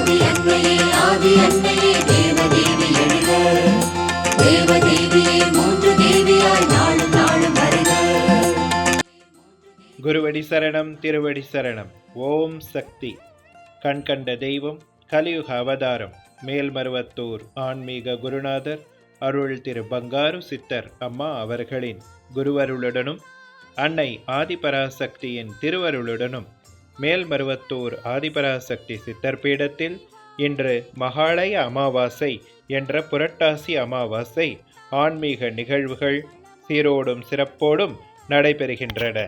ஆதி அன்னையே ஆதி அன்னையே தேவதேவி எழுக, தேவதேவியே மூன்று தேவியாய் நாளும் நாளும் வருக. குருவடி சரணம், திருவடி சரணம். ஓம் சக்தி. கண்கண்ட தெய்வம், கலியுக அவதாரம், மேல்மருவத்தூர் ஆன்மீக குருநாதர் அருள் திரு பங்காரு சித்தர் அம்மா அவர்களின் குருவருளுடனும் அன்னை ஆதிபராசக்தியின் திருவருளுடனும் மேல்மருவத்தூர் ஆதிபராசக்தி சித்தர் பீடத்தில் இன்று மகாளய அமாவாசை என்ற புரட்டாசி அமாவாசை ஆன்மீக நிகழ்வுகள் சீரோடும் சிறப்போடும் நடைபெறுகின்றன.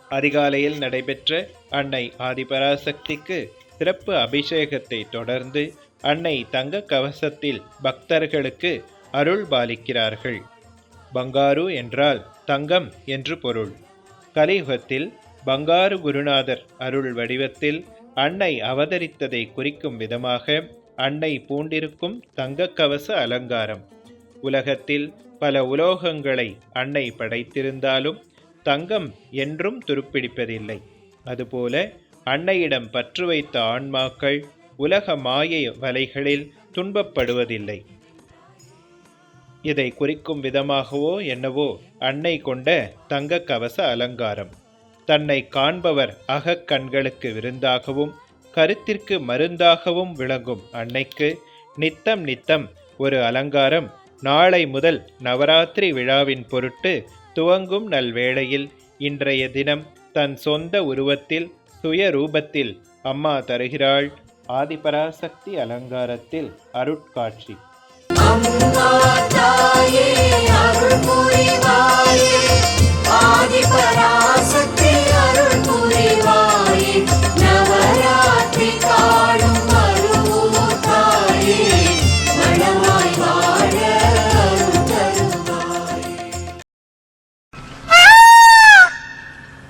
அதிகாலையில் நடைபெற்ற அன்னை ஆதிபராசக்திக்கு சிறப்பு அபிஷேகத்தை தொடர்ந்து அன்னை தங்க கவசத்தில் பக்தர்களுக்கு அருள் பாலிக்கிறார்கள். பங்காரு என்றால் தங்கம் என்று பொருள். கலியுகத்தில் பங்காரு குருநாதர் அருள் வடிவத்தில் அன்னை அவதரித்ததை குறிக்கும் விதமாக அன்னை பூண்டிருக்கும் தங்க கவச அலங்காரம். உலகத்தில் பல உலோகங்களை அன்னை படைத்திருந்தாலும் தங்கம் என்றும் துருப்பிடிப்பதில்லை. அதுபோல அன்னையிடம் பற்று வைத்த ஆன்மாக்கள் உலக மாயை வலைகளில் துன்பப்படுவதில்லை. இதை குறிக்கும் விதமாகவோ என்னவோ அன்னை கொண்ட தங்க கவச அலங்காரம் தன்னை காண்பவர் அகக்கண்களுக்கு விருந்தாகவும் கருத்திற்கு மருந்தாகவும் விளங்கும் அன்னைக்கு நித்தம் நித்தம் ஒரு அலங்காரம் நாளை முதல் நவராத்திரி விழாவின் பொருட்டு துவங்கும் நல்வேளையில் இன்றைய தினம் தன் சொந்த உருவத்தில் சுய ரூபத்தில் அம்மா தருகிறாள் ஆதிபராசக்தி அலங்காரத்தில் அருட்காட்சி. அம்மா தாயே அருள் புரிவாயே ஆதிபராசக்தி